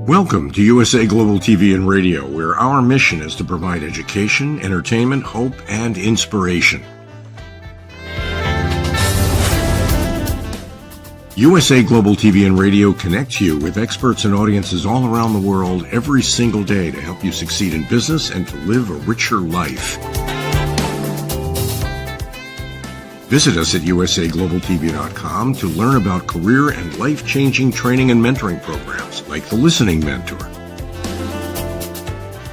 Welcome to USA Global TV and Radio, where our mission is to provide education, entertainment, hope, and inspiration. USA Global TV and Radio connects you with experts and audiences all around the world every single day to help you succeed in business and to live a richer life. Visit us at usaglobaltv.com to learn about career and life-changing training and mentoring programs like the Listening Mentor.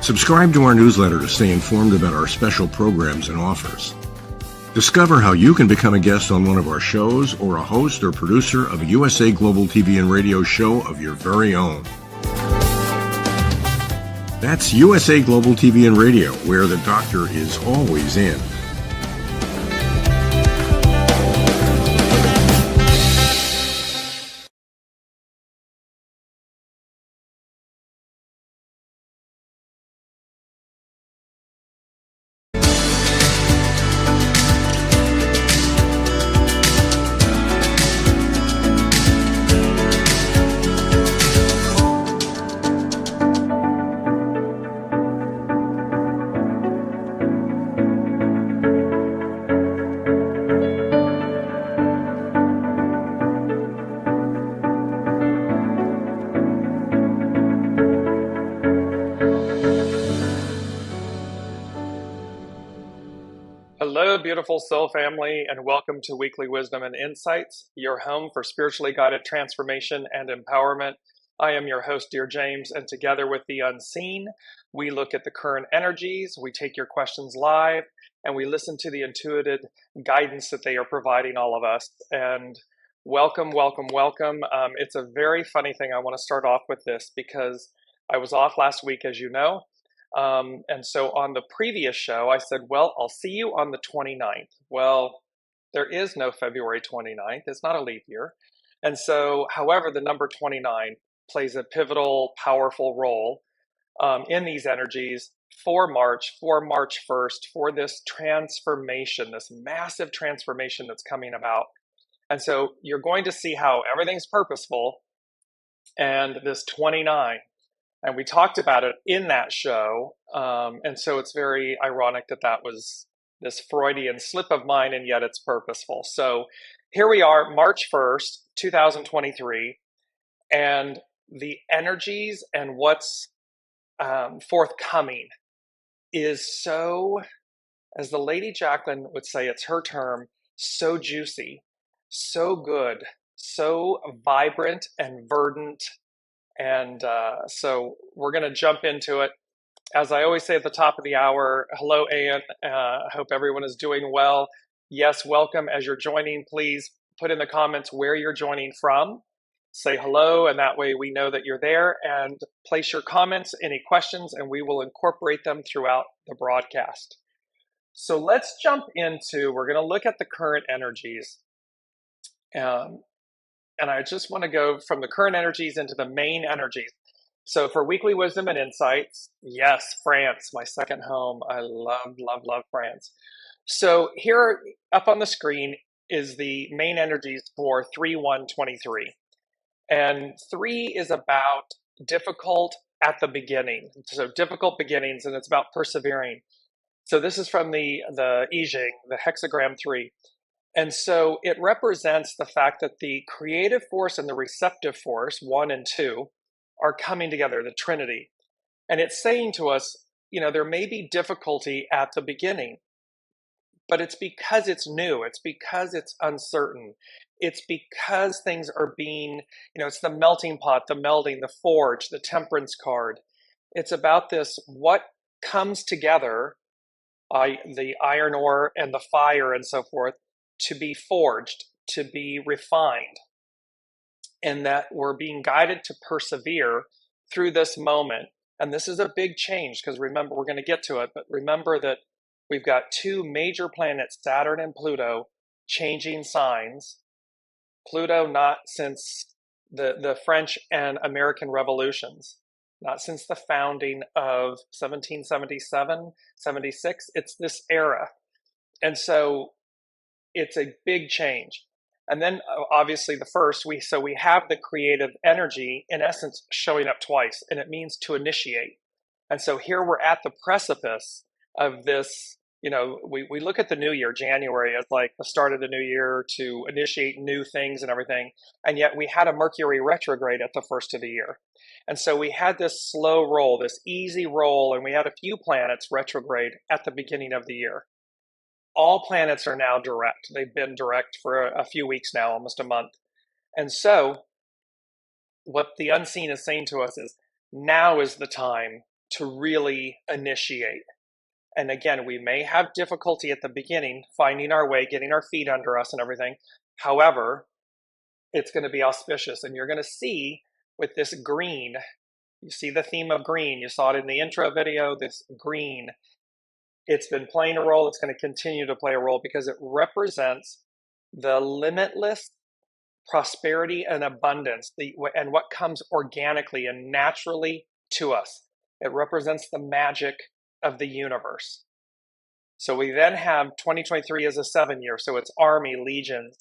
Subscribe to our newsletter to stay informed about our special programs and offers. Discover how you can become a guest on one of our shows or a host or producer of a USA Global TV and Radio show of your very own. That's USA Global TV and Radio, where the doctor is always in. Hello, beautiful soul family, and welcome to Weekly Wisdom and Insights, your home for spiritually guided transformation and empowerment. I am your host, Dearjames, and together with the unseen, we look at the current energies, we take your questions live, and we listen to the intuitive guidance that they are providing all of us. And welcome, welcome, welcome. It's a very funny thing. I want to start off with this because I was off last week, as you know. And so on the previous show, I said, well, I'll see you on the 29th. Well, there is no February 29th. It's not a leap year. And so, however, the number 29 plays a pivotal, powerful role in these energies for March 1st, for this transformation, this massive transformation that's coming about. And so you're going to see how everything's purposeful and this 29. And we talked about it in that show. And so it's very ironic that that was this Freudian slip of mine, and yet it's purposeful. So here we are, March 1st, 2023, and the energies and what's forthcoming is so, as the Lady Jacqueline would say, it's her term, so juicy, so good, so vibrant and verdant. And so we're going to jump into it. As I always say at the top of the hour, hello, Ann. I hope everyone is doing well. Yes, welcome. As you're joining, please put in the comments where you're joining from. Say hello, and that way we know that you're there. And place your comments, any questions, and we will incorporate them throughout the broadcast. So let's jump into, we're going to look at the current energies. And I just want to go from the current energies into the main energies. So for Weekly Wisdom and Insights, yes, France, my second home. I love, love, love France. So here up on the screen is the main energies for 3/1/23. And 3 is about difficult at the beginning. So difficult beginnings, and it's about persevering. So this is from the I Ching, the hexagram 3. And so it represents the fact that the creative force and the receptive force, 1 and 2, are coming together, the Trinity. And it's saying to us, you know, there may be difficulty at the beginning, but it's because it's new. It's because it's uncertain. It's because things are being, you know, it's the melting pot, the melding, the forge, the temperance card. It's about this, what comes together, the iron ore and the fire and so forth, to be forged, to be refined, and that we're being guided to persevere through this moment. And this is a big change because remember, we're going to get to it, but remember that we've got two major planets, Saturn and Pluto, changing signs. Pluto not since the French and American revolutions, not since the founding of 1777, 76. It's this era. And so it's a big change. And then obviously the first, we have the creative energy in essence showing up twice, and it means to initiate. And so here we're at the precipice of this. We look at the new year, January, as like the start of the new year to initiate new things and everything. And yet we had a Mercury retrograde at the first of the year. And so we had this slow roll, this easy roll, and we had a few planets retrograde at the beginning of the year. All planets are now direct. They've been direct for a few weeks now, almost a month. And so what the unseen is saying to us is now is the time to really initiate. And again, we may have difficulty at the beginning finding our way, getting our feet under us and everything. However, it's going to be auspicious. And you're going to see with this green, you see the theme of green. You saw it in the intro video, this green. It's been playing a role. It's going to continue to play a role because it represents the limitless prosperity and abundance and what comes organically and naturally to us. It represents the magic of the universe. So we then have 2023 as a 7-year. So it's army, legions,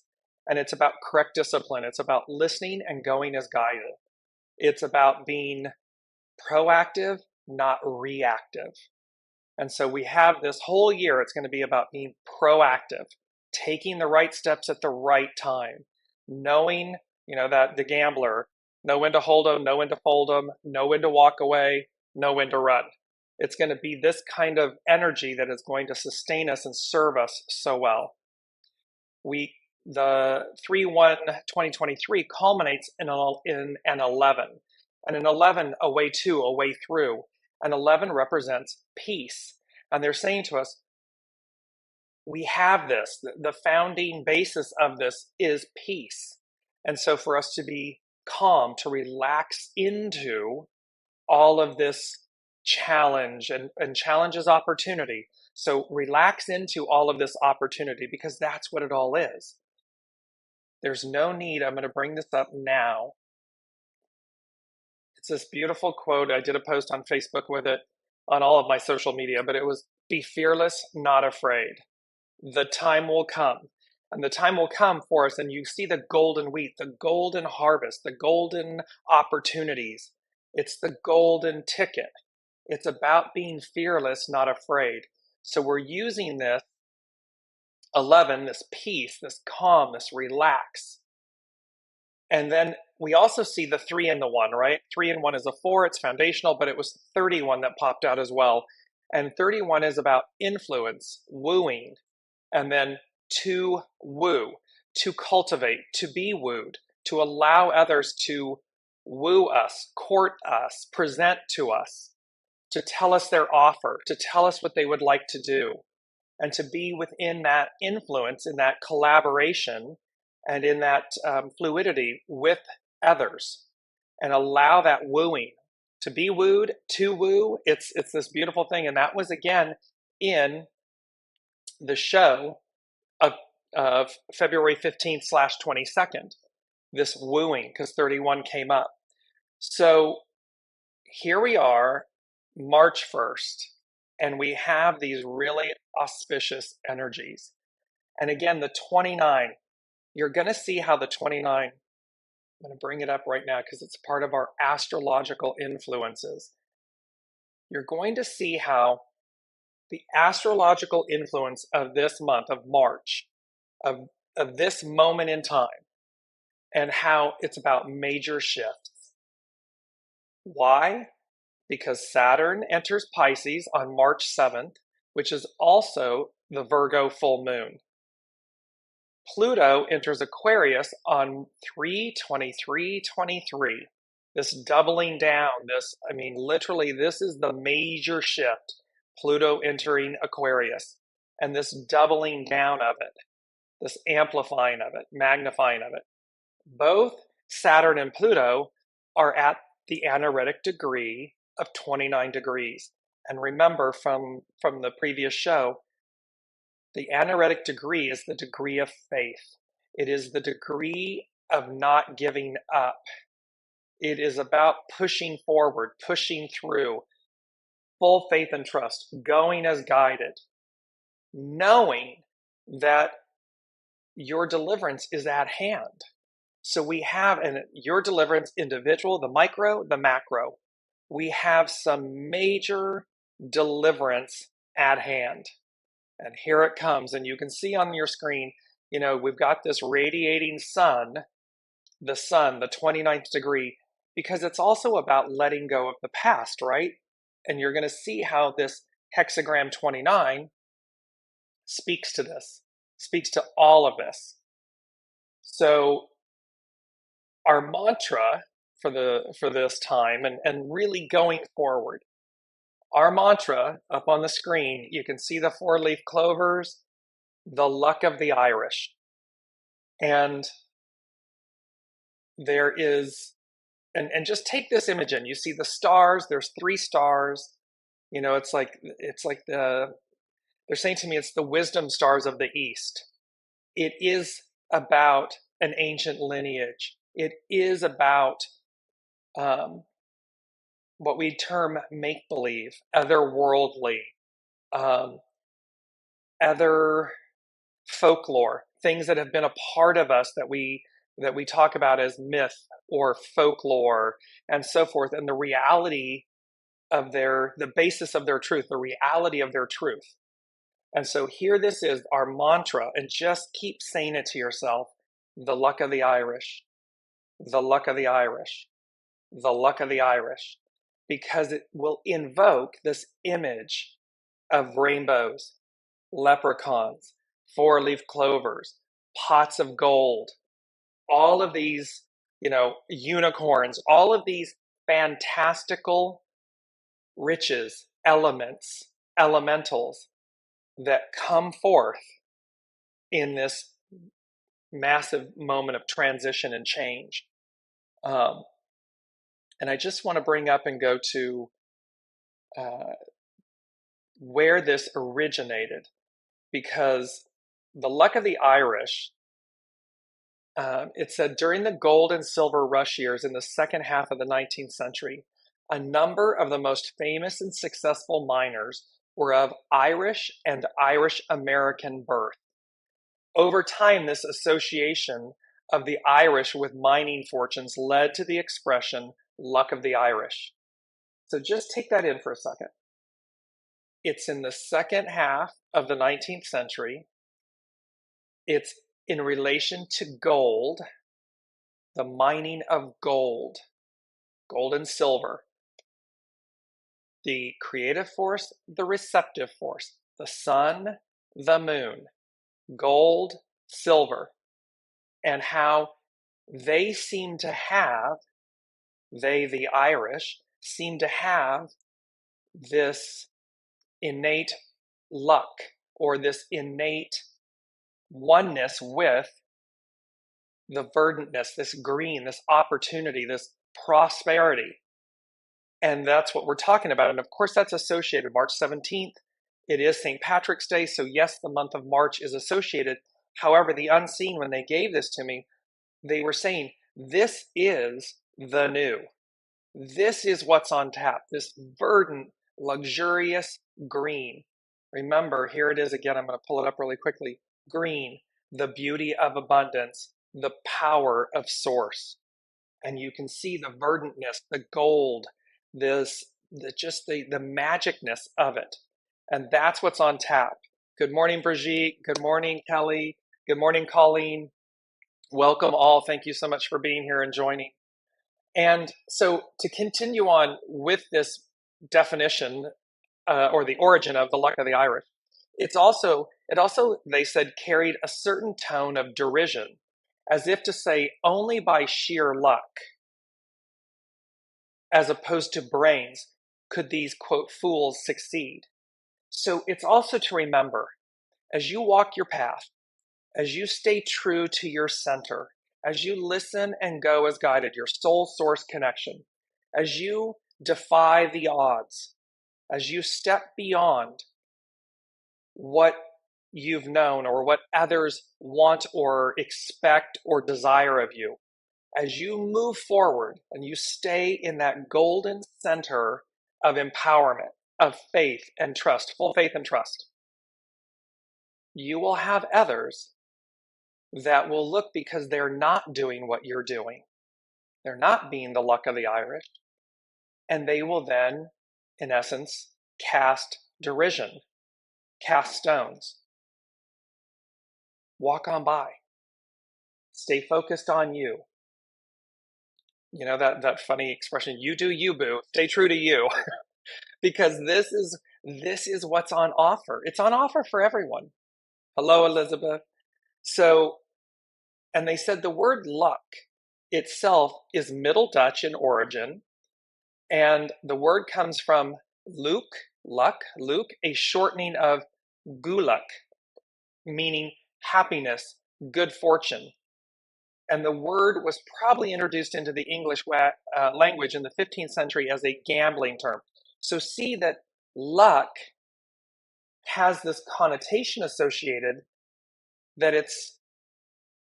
and it's about correct discipline. It's about listening and going as guided. It's about being proactive, not reactive. And so we have this whole year, it's going to be about being proactive, taking the right steps at the right time, knowing, that the gambler, know when to hold them, know when to fold them, know when to walk away, know when to run. It's going to be this kind of energy that is going to sustain us and serve us so well. The 3/1/2023 culminates in an 11, and an 11 a way through. And 11 represents peace. And they're saying to us, we have this. The founding basis of this is peace. And so for us to be calm, to relax into all of this challenge, and challenge is opportunity. So relax into all of this opportunity because that's what it all is. There's no need. I'm going to bring this up now. It's this beautiful quote. I did a post on Facebook with it on all of my social media, but it was, be fearless, not afraid. The time will come. And the time will come for us. And you see the golden wheat, the golden harvest, the golden opportunities. It's the golden ticket. It's about being fearless, not afraid. So we're using this 11, this peace, this calm, this relax. And then we also see the 3 and the 1, right? 3 and 1 is a 4, it's foundational, but it was 31 that popped out as well. And 31 is about influence, wooing, and then to woo, to cultivate, to be wooed, to allow others to woo us, court us, present to us, to tell us their offer, to tell us what they would like to do, and to be within that influence, in that collaboration, and in that fluidity with others, and allow that wooing, to be wooed, to woo. It's this beautiful thing. And that was again in the show of February 15th/22nd, this wooing, because 31 came up. So here we are, March 1st, and we have these really auspicious energies. And again, the 29, you're going to see how the 29, I'm going to bring it up right now because it's part of our astrological influences. You're going to see how the astrological influence of this month of March, of this moment in time, and how it's about major shifts. Why? Because Saturn enters Pisces on March 7th, which is also the Virgo full moon. Pluto enters Aquarius on 3/23/23. This doubling down, literally, this is the major shift. Pluto entering Aquarius, and this doubling down of it, this amplifying of it, magnifying of it. Both Saturn and Pluto are at the anaretic degree of 29 degrees. And remember from the previous show, the anaretic degree is the degree of faith. It is the degree of not giving up. It is about pushing forward, pushing through, full faith and trust, going as guided, knowing that your deliverance is at hand. So we have your deliverance individual, the micro, the macro. We have some major deliverance at hand. And here it comes. And you can see on your screen, we've got this radiating sun, the 29th degree, because it's also about letting go of the past, right? And you're going to see how this hexagram 29 speaks to this, speaks to all of this. So our mantra for this time and really going forward, our mantra up on the screen, you can see the 4-leaf clovers, the luck of the Irish. And there is, and just take this image in. You see the stars, there's 3 stars. It's like they're saying to me, it's the wisdom stars of the East. It is about an ancient lineage. It is about what we term make-believe, otherworldly, other folklore, things that have been a part of us that we talk about as myth or folklore and so forth, and the reality of the basis of their truth, the reality of their truth. And so here this is our mantra, and just keep saying it to yourself: the luck of the Irish, the luck of the Irish, the luck of the Irish, because it will invoke this image of rainbows, leprechauns, 4-leaf clovers, pots of gold, all of these, unicorns, all of these fantastical riches, elementals that come forth in this massive moment of transition and change. And I just want to bring up and go to where this originated, because the luck of the Irish, it said during the gold and silver rush years in the second half of the 19th century, a number of the most famous and successful miners were of Irish and Irish American birth. Over time, this association of the Irish with mining fortunes led to the expression luck of the Irish. So just take that in for a second. It's in the second half of the 19th century. It's in relation to gold, the mining of gold and silver, the creative force, the receptive force, the sun, the moon, gold, silver, and how they seem to have, the Irish, seem to have this innate luck or this innate oneness with the verdantness, this green, this opportunity, this prosperity. And that's what we're talking about. And of course, that's associated. March 17th, it is St. Patrick's Day. So yes, the month of March is associated. However, the unseen, when they gave this to me, they were saying, this is the new. This is what's on tap, this verdant, luxurious green. Remember, here it is again. I'm going to pull it up really quickly. Green, the beauty of abundance, the power of source. And you can see the verdantness, the gold, the magicness of it. And that's what's on tap. Good morning, Brigitte. Good morning, Kelly. Good morning, Colleen. Welcome all. Thank you so much for being here and joining. And so to continue on with this definition or the origin of the luck of the Irish, it also, they said, carried a certain tone of derision, as if to say only by sheer luck, as opposed to brains, could these, quote, fools succeed. So it's also to remember, as you walk your path, as you stay true to your center, as you listen and go as guided, your soul source connection, as you defy the odds, as you step beyond what you've known or what others want or expect or desire of you, as you move forward and you stay in that golden center of empowerment, of faith and trust, full faith and trust, you will have others that will look, because they're not doing what you're doing. They're not being the luck of the Irish. And they will then, in essence, cast derision, cast stones. Walk on by. Stay focused on you. You know that funny expression, you do you, boo. Stay true to you. Because this is what's on offer. It's on offer for everyone. Hello, Elizabeth. So, and they said the word luck itself is Middle Dutch in origin, and the word comes from luck, a shortening of guluk, meaning happiness, good fortune. And the word was probably introduced into the English language in the 15th century as a gambling term. So see that luck has this connotation associated that it's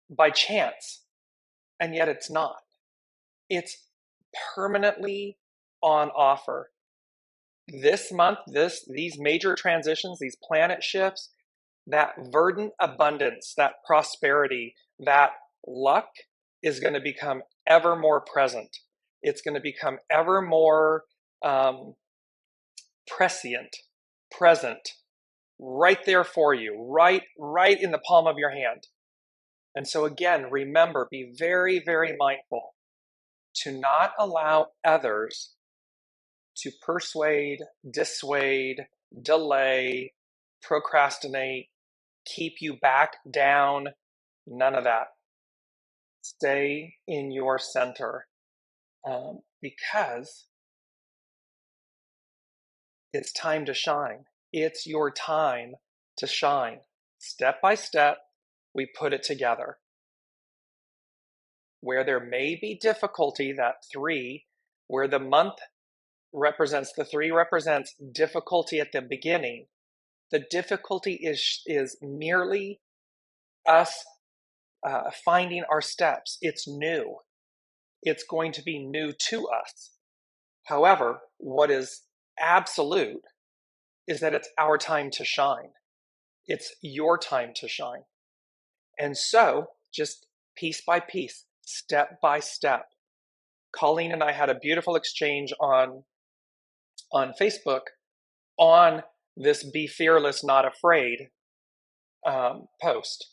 by chance, and yet it's not. It's permanently on offer. This month, these major transitions, these planet shifts, that verdant abundance, that prosperity, that luck is going to become ever more present. It's going to become ever more prescient, present, right there for you, right in the palm of your hand. And so again, remember, be very, very mindful to not allow others to persuade, dissuade, delay, procrastinate, keep you back down. None of that. Stay in your center, because it's time to shine. It's your time to shine. Step by step, we put it together. Where there may be difficulty, that 3, where the month represents, the 3 represents difficulty at the beginning. The difficulty is merely us finding our steps. It's new. It's going to be new to us. However, what is absolute is that it's our time to shine. It's your time to shine. And so, just piece by piece, step by step. Colleen and I had a beautiful exchange on Facebook on this Be Fearless, Not Afraid post.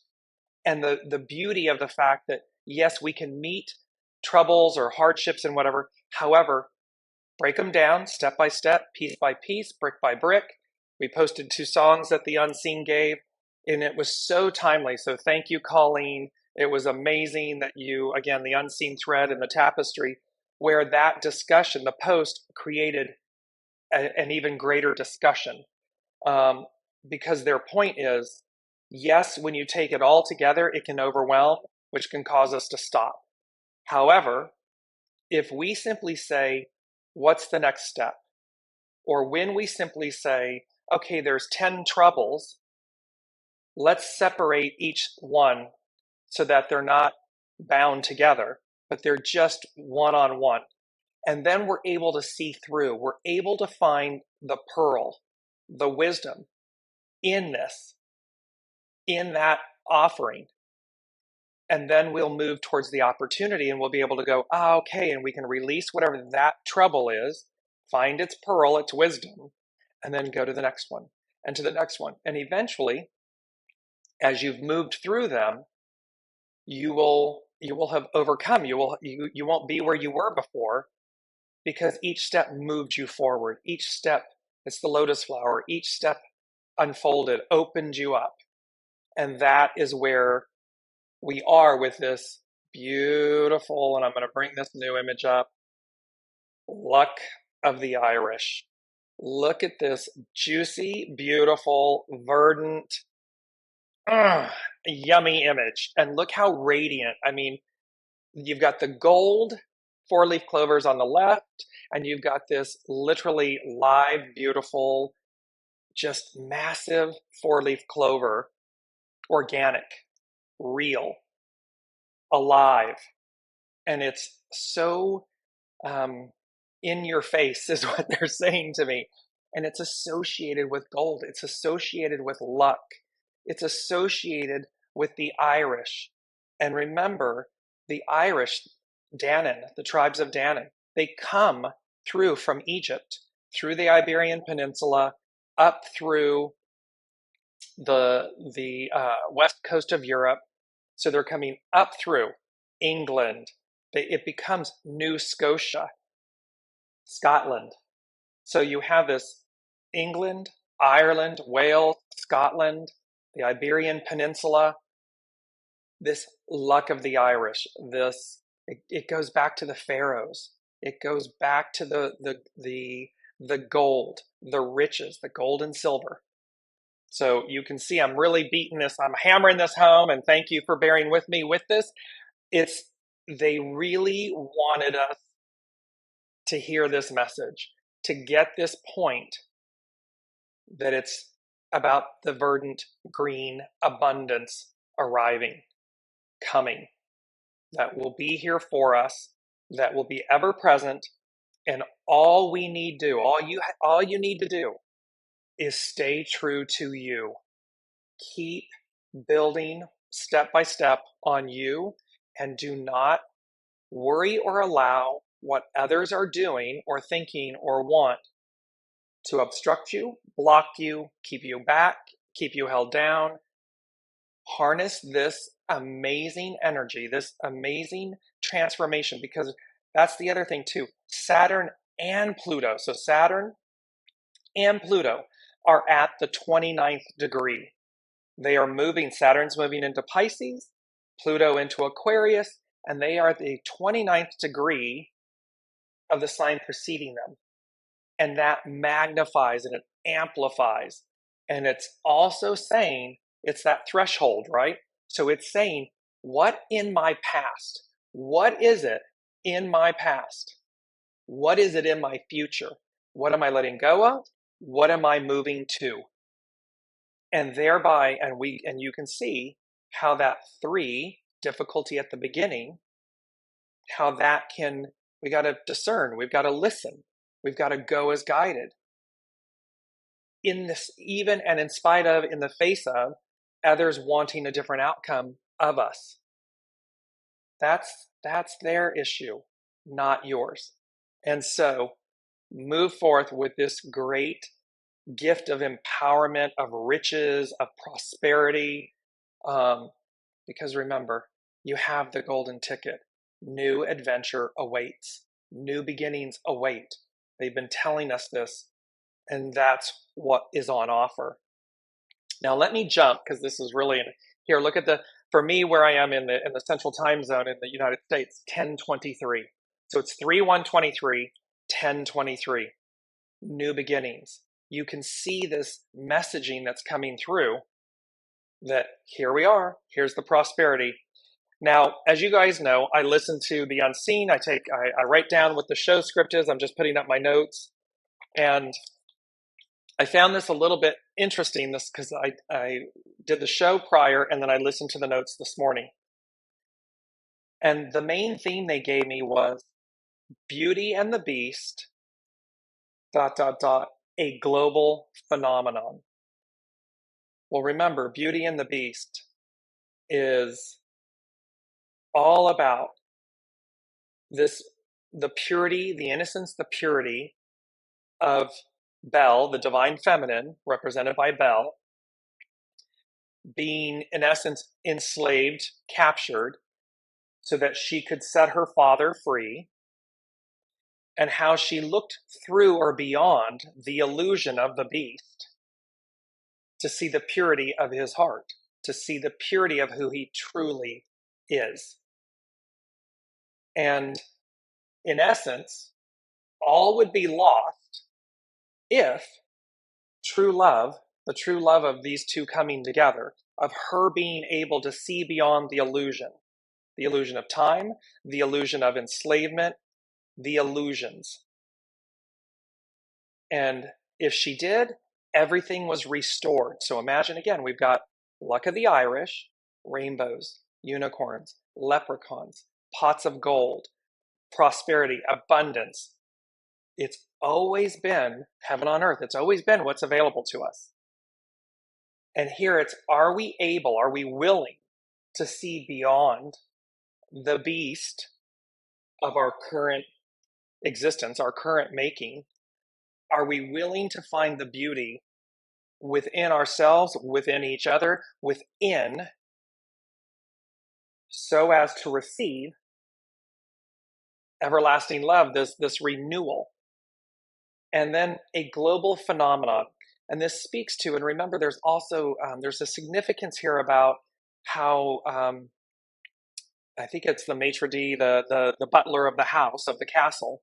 And the beauty of the fact that, yes, we can meet troubles or hardships and whatever. However, break them down step by step, piece by piece, brick by brick. We posted 2 songs that the Unseen gave, and it was so timely. So thank you, Colleen. It was amazing that you, again, the Unseen thread in the tapestry, where that discussion, the post, created an even greater discussion. Because their point is, yes, when you take it all together, it can overwhelm, which can cause us to stop. However, if we simply say, what's the next step? Or when we simply say, okay, there's 10 troubles, let's separate each one so that they're not bound together, but they're just one-on-one. And then we're able to see through. We're able to find the pearl, the wisdom in this, in that offering. And then we'll move towards the opportunity, and we'll be able to go, okay, and we can release whatever that trouble is, find its pearl, its wisdom, and then go to the next one and to the next one. And eventually, as you've moved through them, you will have overcome. You won't be where you were before, because each step moved you forward. Each step, it's the lotus flower, each step unfolded, opened you up. And that is where we are with this beautiful, and I'm going to bring this new image up, luck of the Irish. Look at this juicy, beautiful, verdant, yummy image. And look how radiant. I mean, you've got the gold 4-leaf clovers on the left, and you've got this literally live, beautiful, just massive 4-leaf clover, organic, real, alive. And it's so in your face is what they're saying to me. And it's associated with gold. It's associated with luck. It's associated with the Irish. And remember, the Irish, Danann, the tribes of Danann, they come through from Egypt, through the Iberian Peninsula, up through the west coast of Europe. So they're coming up through England. It becomes New Scotia, Scotland. So you have this England, Ireland, Wales, Scotland, the Iberian Peninsula, this luck of the Irish, it goes back to the pharaohs. It goes back to the gold, the riches, the gold and silver. So you can see I'm really beating this, I'm hammering this home, and thank you for bearing with me with this. They really wanted us to hear this message, to get this point that it's about the verdant green abundance arriving, coming, that will be here for us, that will be ever present, and all we need to do, all you need to do is stay true to you. Keep building step by step on you, and do not worry or allow what others are doing or thinking or want to obstruct you, block you, keep you back, keep you held down. Harness this amazing energy, this amazing transformation, because that's the other thing too. Saturn and Pluto. So Saturn and Pluto are at the 29th degree. They are moving, Saturn's moving into Pisces, Pluto into Aquarius, and they are at the 29th degree of the sign preceding them. And that magnifies and it amplifies. And it's also saying, it's that threshold, right? So it's saying, what in my past? What is it in my past? What is it in my future? What am I letting go of? What am I moving to? And thereby, and you can see how that 3, difficulty at the beginning, how that we got to discern, we've got to listen, we've got to go as guided. In this, even and in spite of, in the face of others wanting a different outcome of us. That's their issue, not yours. And so move forth with this great gift of empowerment, of riches, of prosperity. Because remember, you have the golden ticket. New adventure awaits. New beginnings await. They've been telling us this, and that's what is on offer. Now let me jump, because this is really, here, look at for me, where I am in the central time zone in the United States, 10:23. So it's 3/1/23, 10:23. New beginnings. You can see this messaging that's coming through, that here we are, here's the prosperity. Now, as you guys know, I listen to the unseen. I write down what the show script is. I'm just putting up my notes. And I found this a little bit interesting, this because I did the show prior and then I listened to the notes this morning. And the main theme they gave me was Beauty and the Beast, ... a global phenomenon. Well, remember, Beauty and the Beast is all about the purity, the innocence, the purity of Belle, the divine feminine, represented by Belle, being, in essence, enslaved, captured, so that she could set her father free, and how she looked through or beyond the illusion of the beast to see the purity of his heart, to see the purity of who he truly is. And in essence, all would be lost if true love, the true love of these two coming together, of her being able to see beyond the illusion of time, the illusion of enslavement, the illusions. And if she did, everything was restored. So imagine again, we've got luck of the Irish, rainbows, unicorns, leprechauns, pots of gold, prosperity, abundance. It's always been heaven on earth. It's always been what's available to us. And here it's, are we able, are we willing to see beyond the beast of our current existence, our current making? Are we willing to find the beauty within ourselves, within each other, within, so as to receive everlasting love, this renewal, and then a global phenomenon? And this speaks to, and remember, there's also there's a significance here about how I think it's the maitre d', the butler of the house, of the castle,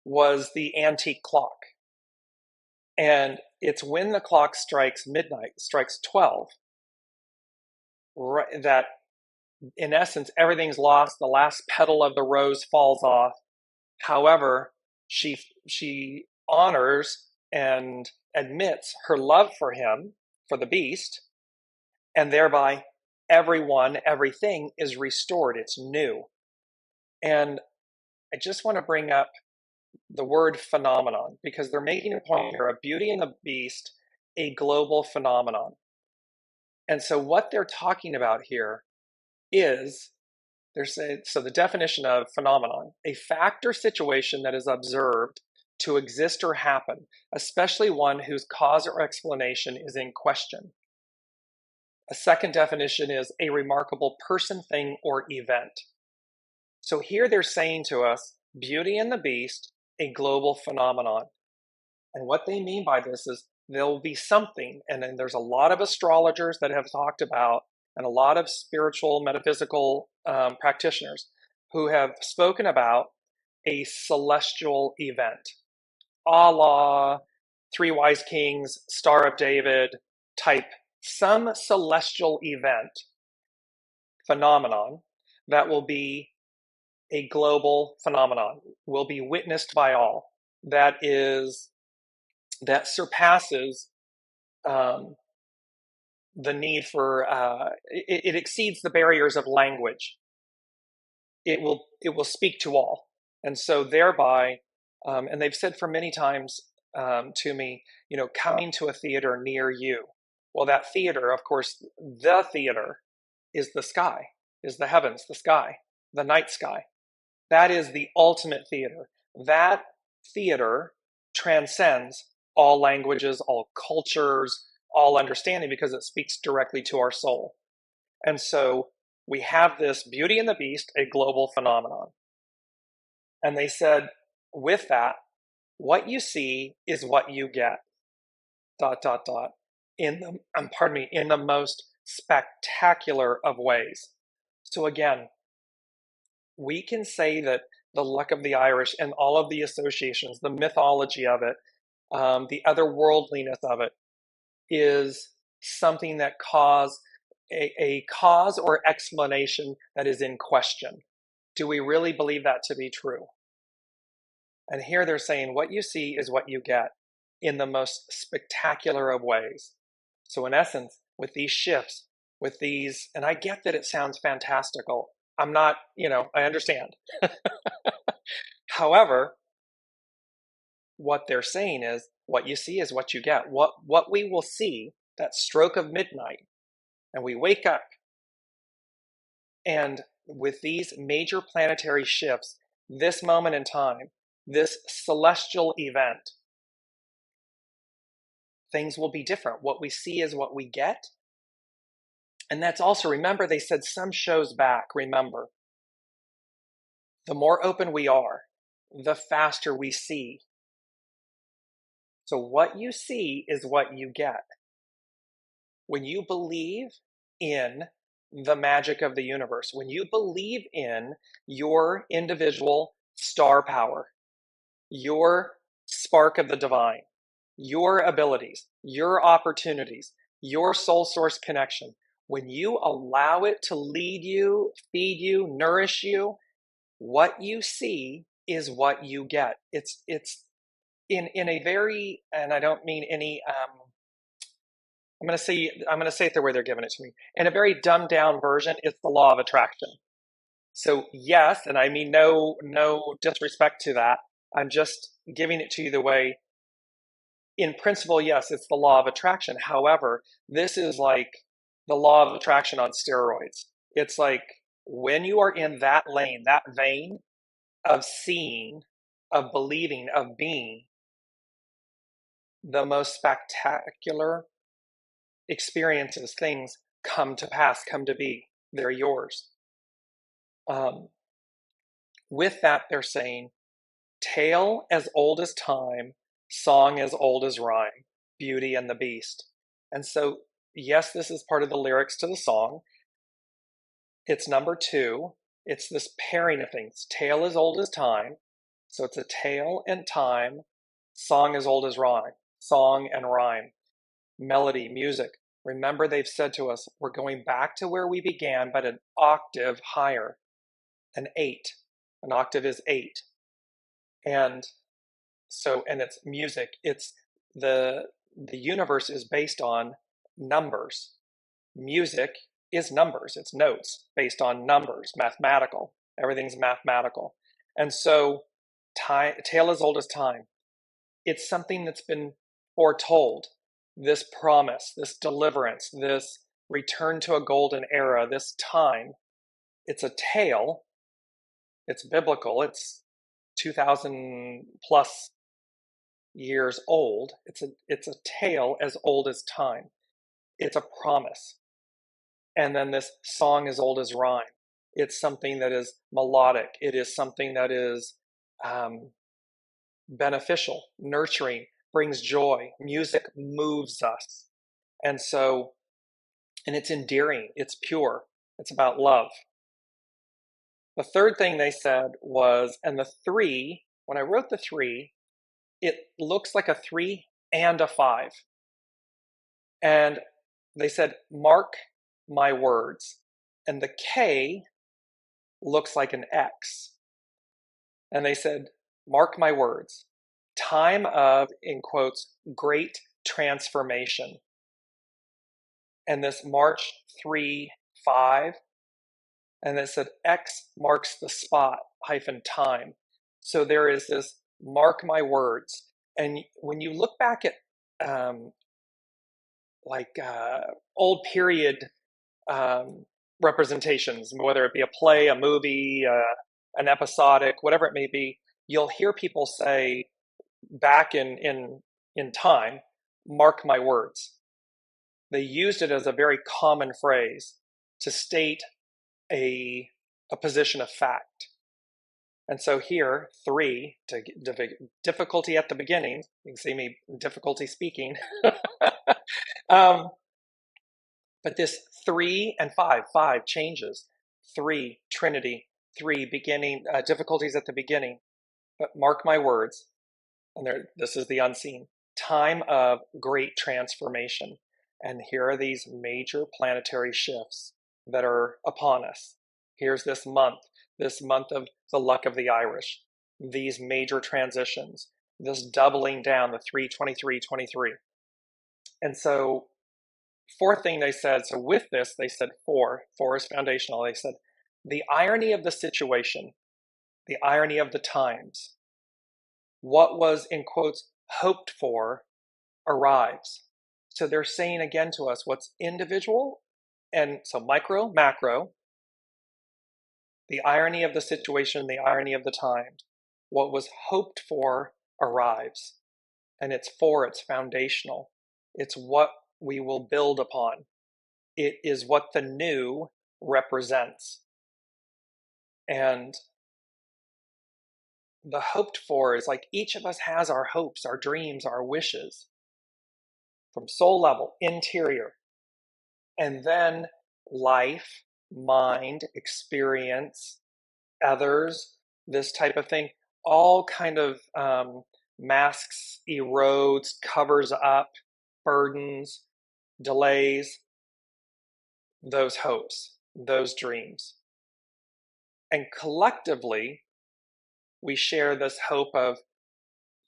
was the antique clock. And it's when the clock strikes midnight, strikes 12, right, that in essence, everything's lost. The last petal of the rose falls off. However, she honors and admits her love for him, for the beast, and thereby everyone, everything is restored. It's new. And I just want to bring up the word phenomenon, because they're making a point here of Beauty and the Beast, a global phenomenon. And so what they're talking about here is, so the definition of phenomenon, a fact or situation that is observed to exist or happen, especially one whose cause or explanation is in question. A second definition is a remarkable person, thing, or event. So here they're saying to us, Beauty and the Beast, a global phenomenon. And what they mean by this is there will be something, and then there's a lot of astrologers that have talked about, and a lot of spiritual, metaphysical practitioners who have spoken about a celestial event, a la Three Wise Kings, Star of David type, some celestial event, phenomenon that will be a global phenomenon, will be witnessed by all, that surpasses the need for it exceeds the barriers of language. It will speak to all, and so thereby, and they've said for many times to me, coming to a theater near you. Well, that theater, of course, the theater is the sky, is the heavens, the sky, the night sky. That is the ultimate theater. That theater transcends all languages, all cultures, all understanding, because it speaks directly to our soul. And so we have this Beauty and the Beast, a global phenomenon. And they said, with that, what you see is what you get, ... in the most spectacular of ways. So again, we can say that the luck of the Irish and all of the associations, the mythology of it, the otherworldliness of it, is something that caused a cause or explanation that is in question. Do we really believe that to be true? And here they're saying what you see is what you get in the most spectacular of ways. So in essence, with these shifts, with these, and I get that it sounds fantastical. I'm not, I understand. However, what they're saying is what you see is what you get. What we will see, that stroke of midnight, and we wake up, and with these major planetary shifts, this moment in time, this celestial event, things will be different. What we see is what we get. And that's also, remember, they said some shows back, remember, the more open we are, the faster we see. So what you see is what you get. When you believe in the magic of the universe, when you believe in your individual star power, your spark of the divine, your abilities, your opportunities, your soul source connection, when you allow it to lead you, feed you, nourish you, what you see is what you get. It's in a very, and I don't mean any, I'm going to say it the way they're giving it to me. In a very dumbed down version, it's the law of attraction. So yes, and I mean no disrespect to that. I'm just giving it to you the way, in principle, yes, it's the law of attraction. However, this is like the law of attraction on steroids. It's like when you are in that lane, that vein of seeing, of believing, of being, the most spectacular experiences, things come to pass, come to be. They're yours. With that, they're saying, tale as old as time, song as old as rhyme, Beauty and the Beast. And so, yes, this is part of the lyrics to the song. It's number 2. It's this pairing of things. Tale as old as time. So it's a tale and time, song as old as rhyme, song and rhyme, melody, music. Remember, they've said to us, we're going back to where we began, but an octave higher, an 8. An octave is 8. And so, and it's music. It's the universe is based on numbers. Music is numbers. It's notes based on numbers, mathematical. Everything's mathematical. And so, tale as old as time. It's something that's been foretold. This promise, this deliverance, this return to a golden era, this time. It's a tale. It's biblical. It's 2,000 plus years old. It's a tale as old as time. It's a promise. And then this song as old as rhyme. It's something that is melodic. It is something that is beneficial, nurturing, brings joy. Music moves us. And so, and it's endearing. It's pure. It's about love. The third thing they said was, and the 3, when I wrote the 3, it looks like a 3 and a 5. And they said, mark my words. And the K looks like an X. And they said, mark my words. Time of, in quotes, great transformation. And this March 3, 5. And it said, X marks the spot, -time. So there is this mark my words. And when you look back at old period representations, whether it be a play, a movie, an episodic, whatever it may be, you'll hear people say back in time, mark my words. They used it as a very common phrase to state a position of fact. And so here, 3, difficulty at the beginning. You can see me difficulty speaking. But this 3 and 5 changes. 3, Trinity. 3, beginning, difficulties at the beginning. But mark my words, and this is the unseen. Time of great transformation. And here are these major planetary shifts that are upon us. Here's this month of the luck of the Irish, these major transitions, this doubling down, the 3-23-23. And so, fourth thing they said, so with this, they said 4 is foundational. They said, the irony of the situation, the irony of the times, what was, in quotes, hoped for arrives. So they're saying again to us what's individual, and so micro, macro, the irony of the situation, the irony of the times, what was hoped for arrives. And it's foundational. It's what we will build upon. It is what the new represents. And the hoped for is like each of us has our hopes, our dreams, our wishes from soul level, interior. And then life, mind, experience, others, this type of thing, all kind of masks, erodes, covers up, burdens, delays those hopes, those dreams. And collectively, we share this hope of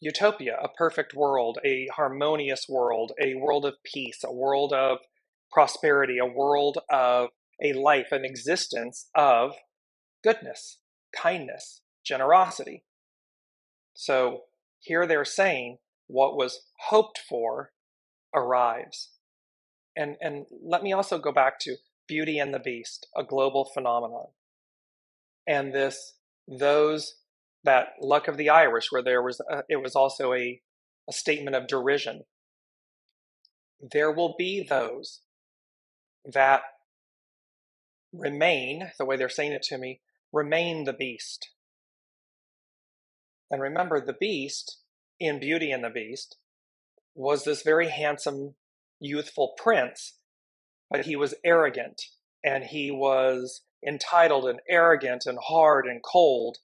utopia, a perfect world, a harmonious world, a world of peace, a world of prosperity, a world of a life, an existence of goodness, kindness, generosity. So here they're saying what was hoped for arrives. and let me also go back to Beauty and the Beast, a global phenomenon. And that Luck of the Irish, where it was also a statement of derision. There will be those that remain, the way they're saying it to me, remain the beast. And remember, the beast in Beauty and the Beast was this very handsome, youthful prince, but he was arrogant, and he was entitled and arrogant and hard and cold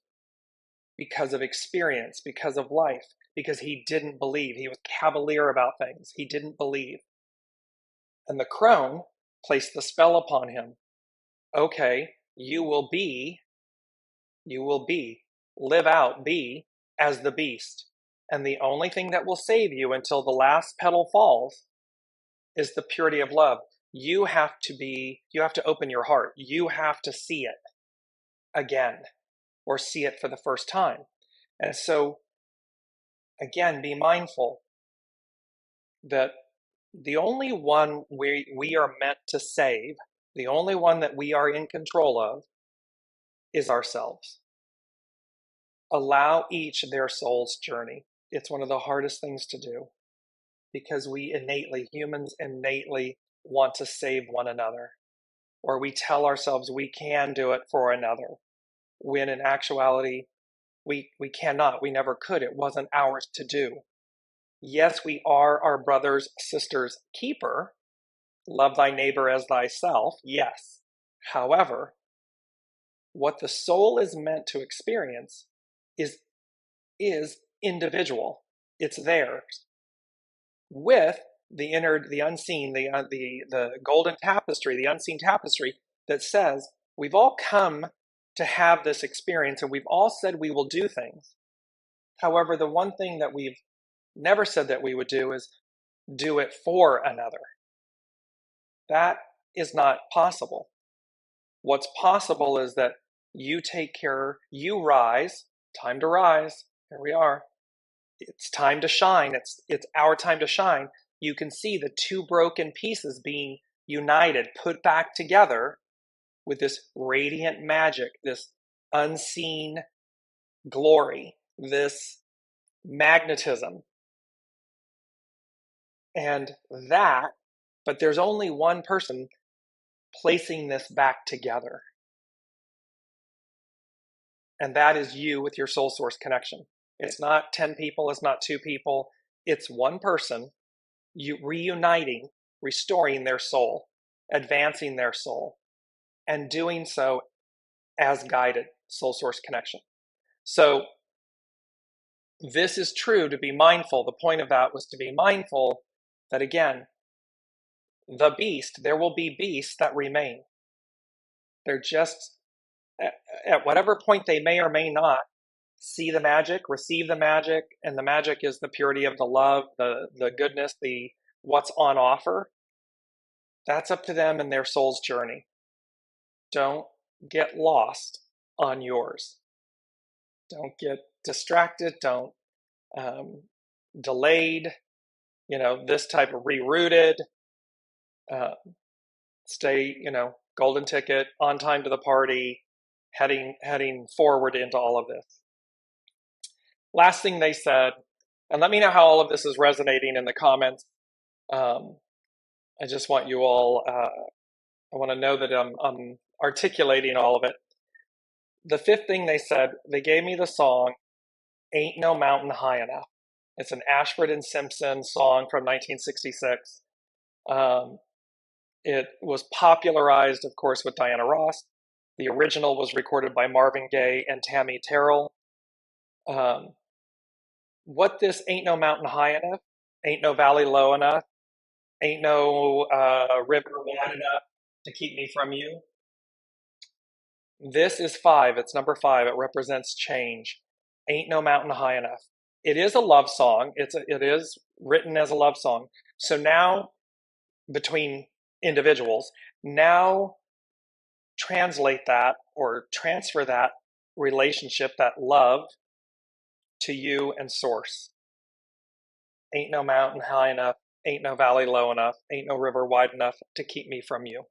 because of experience, because of life, because he didn't believe. He was cavalier about things. He didn't believe. And the crone placed the spell upon him. Okay, you will be, live out, be as the beast. And the only thing that will save you until the last petal falls is the purity of love. You have to open your heart. You have to see it again, or see it for the first time. And so, again, be mindful that the only one we are meant to save, the only one that we are in control of, is ourselves. Allow each their soul's journey. It's one of the hardest things to do, because humans innately want to save one another, or we tell ourselves we can do it for another, when in actuality, we cannot, we never could. It wasn't ours to do. Yes, we are our brother's, sister's keeper. Love thy neighbor as thyself. Yes. However, what the soul is meant to experience is individual. It's theirs. With the inner, the unseen, the golden tapestry, the unseen tapestry that says we've all come to have this experience, and we've all said we will do things. However, the one thing that we've never said that we would do is do it for another. That is not possible. What's possible is that you take care, you rise, time to rise, here we are. It's time to shine, it's our time to shine. You can see the two broken pieces being united, put back together with this radiant magic, this unseen glory, this magnetism. But there's only one person placing this back together. And that is you with your soul source connection. It's not 10 people, it's not 2 people, it's one person reuniting, restoring their soul, advancing their soul, and doing so as guided soul source connection. So this is true, to be mindful. The point of that was to be mindful that, again, the beast, there will be beasts that remain. They're just, at whatever point they may or may not see the magic, receive the magic, and the magic is the purity of the love, the goodness, the what's on offer. That's up to them and their soul's journey. Don't get lost on yours. Don't get distracted. Don't delayed. This type of rerouted. Stay, golden ticket, on time to the party, heading forward into all of this. Last thing they said, and let me know how all of this is resonating in the comments. I just want you all, I want to know that I'm articulating all of it. The fifth thing they said, they gave me the song, Ain't No Mountain High Enough. It's an Ashford and Simpson song from 1966. It was popularized, of course, with Diana Ross. The original was recorded by Marvin Gaye and Tammy Terrell. What this Ain't No Mountain High Enough, ain't no valley low enough, ain't no river wide enough to keep me from you. This is 5. It's number 5. It represents change. Ain't no mountain high enough. It is a love song. It is written as a love song. So now, between individuals, now translate that or transfer that relationship, that love, to you and source. Ain't no mountain high enough ain't no valley low enough, ain't no river wide enough to keep me from you.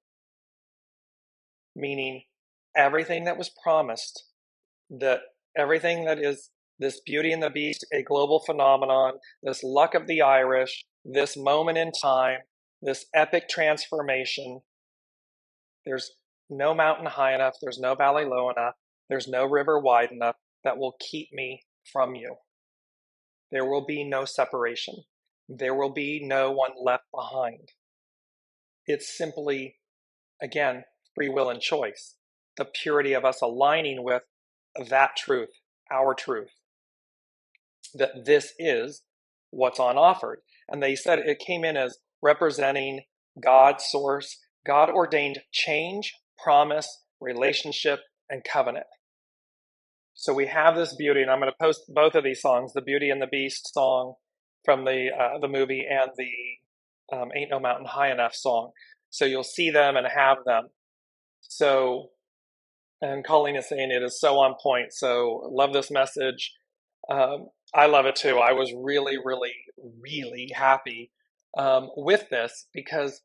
Meaning everything that was promised, that everything that is this Beauty and the Beast, a global phenomenon, this luck of the Irish, this moment in time, this epic transformation, there's no mountain high enough, there's no valley low enough, there's no river wide enough that will keep me from you. There will be no separation. There will be no one left behind. It's simply, again, free will and choice. The purity of us aligning with that truth, our truth, that this is what's on offer. And they said it came in as representing God, source, God ordained change, promise, relationship, and covenant. So we have this beauty, and I'm going to post both of these songs, the Beauty and the Beast song from the movie and the Ain't No Mountain High Enough song. So you'll see them and have them. So, and Colleen is saying it is so on point. So love this message. I love it too. I was really, really, really happy with this because,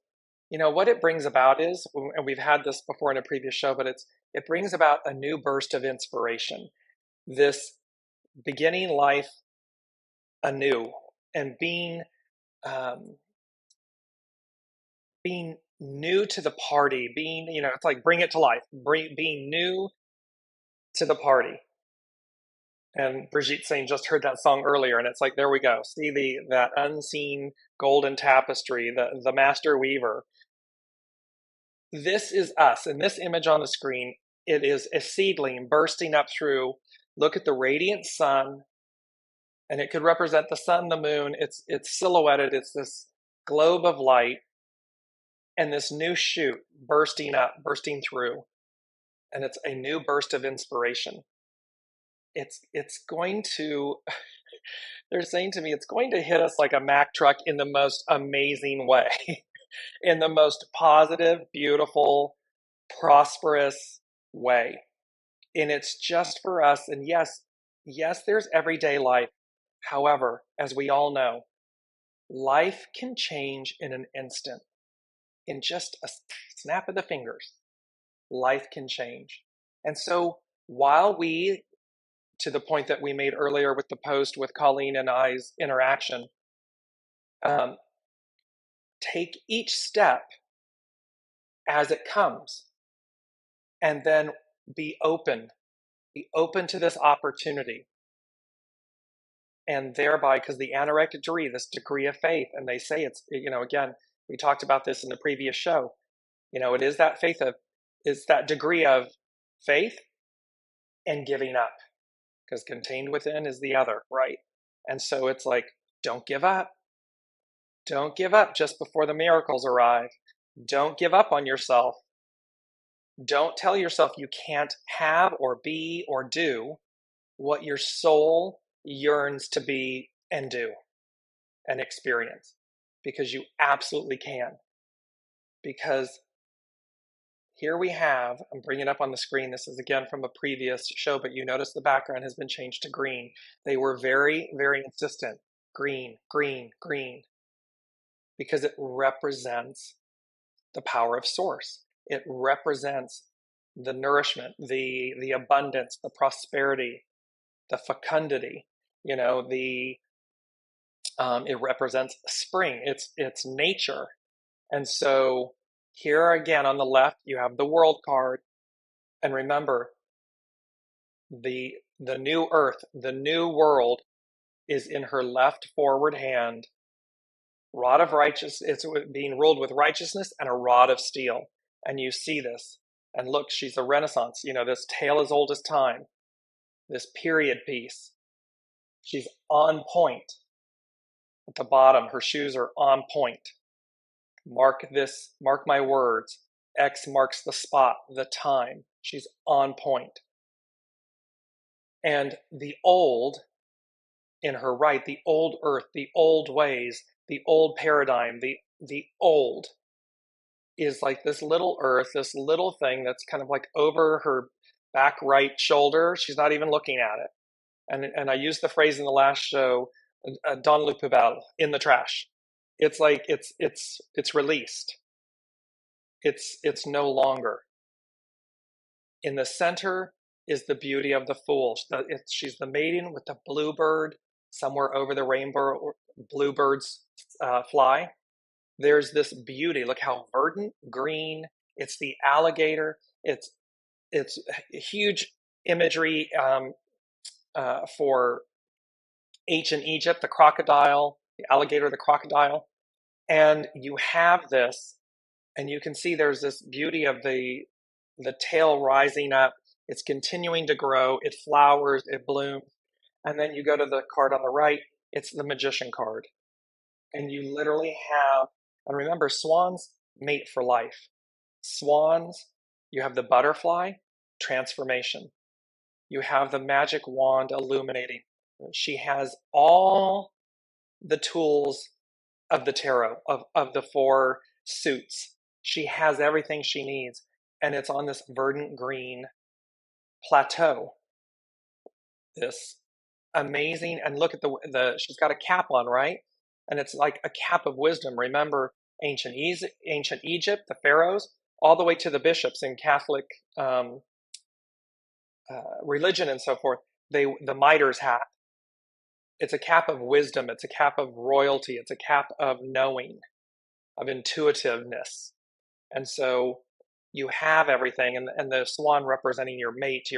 you know, what it brings about is, and we've had this before in a previous show, but it brings about a new burst of inspiration. This beginning life anew and being new to the party, being, you know, it's like bring it to life, being new to the party. And Brigitte saying just heard that song earlier, and it's like, there we go. See that unseen golden tapestry, the master weaver. This is us. In this image on the screen, it is a seedling bursting up through. Look at the radiant sun, and it could represent the sun, the moon. It's silhouetted. It's this globe of light, and this new shoot bursting up, bursting through, and it's a new burst of inspiration. It's going to, they're saying to me, it's going to hit us like a Mack truck in the most amazing way, in the most positive, beautiful, prosperous way. And it's just for us. And yes, there's everyday life. However, as we all know, life can change in an instant. In just a snap of the fingers, life can change. And so while we, to the point that we made earlier with the post with Colleen and I's interaction, take each step as it comes, and then be open to this opportunity. And thereby, because the anorectic degree, this degree of faith, and they say it's, you know, again, we talked about this in the previous show, you know, it is that faith of, it's that degree of faith and giving up, because contained within is the other, right? And so it's like, don't give up. Don't give up just before the miracles arrive. Don't give up on yourself. Don't tell yourself you can't have or be or do what your soul yearns to be and do and experience, because you absolutely can. Because here we have, I'm bringing it up on the screen, this is again from a previous show, but you notice the background has been changed to green. They were very, very insistent. Green, green, green. Because it represents the power of source. It represents the nourishment, the abundance, the prosperity, the fecundity. You know, it represents spring. It's nature. And so here again on the left, you have the world card. And remember, the new earth, the new world is in her left forward hand. Rod of righteous, it's being ruled with righteousness and a rod of steel. And you see this. And look, she's a Renaissance, you know, this tale as old as time, this period piece. She's on point. At the bottom, her shoes are on point. Mark this, mark my words. X marks the spot, the time. She's on point. And the old, in her right, the old earth, the old ways, the old paradigm, the old is like this little earth, this little thing that's kind of like over her back right shoulder. She's not even looking at it. And I used the phrase in the last show, Don Le Poubelle, in the trash. It's like it's released. It's no longer. In the center is the beauty of the Fool. She's the maiden with the bluebird somewhere over the rainbow. Bluebirds fly. There's this beauty. Look how verdant, green. It's the alligator. It's huge imagery for ancient Egypt, the crocodile, the alligator, the crocodile. And you have this, and you can see there's this beauty of the tail rising up. It's continuing to grow. It flowers, it blooms. And then you go to the card on the right, it's the Magician card. And you literally have, and remember, swans mate for life. Swans, you have the butterfly, transformation. You have the magic wand illuminating. She has all the tools of the tarot, of the four suits. She has everything she needs. And it's on this verdant green plateau. This amazing, and look at she's got a cap on, right? And it's like a cap of wisdom. Remember ancient Egypt, the pharaohs, all the way to the bishops in Catholic religion and so forth. The mitres hat. It's a cap of wisdom. It's a cap of royalty. It's a cap of knowing, of intuitiveness. And so you have everything, and the swan representing your mate,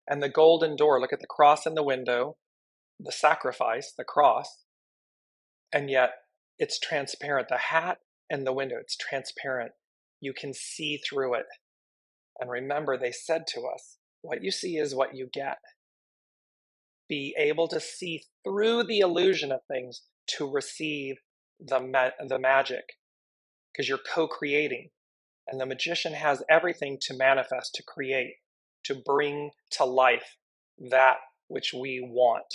and the golden door. Look at the cross in the window, the sacrifice, the cross, and yet it's transparent. The hat and the window, it's transparent. You can see through it. And remember, they said to us, what you see is what you get. Be able to see through the illusion of things to receive the magic, because you're co-creating. And the magician has everything to manifest, to create, to bring to life that which we want.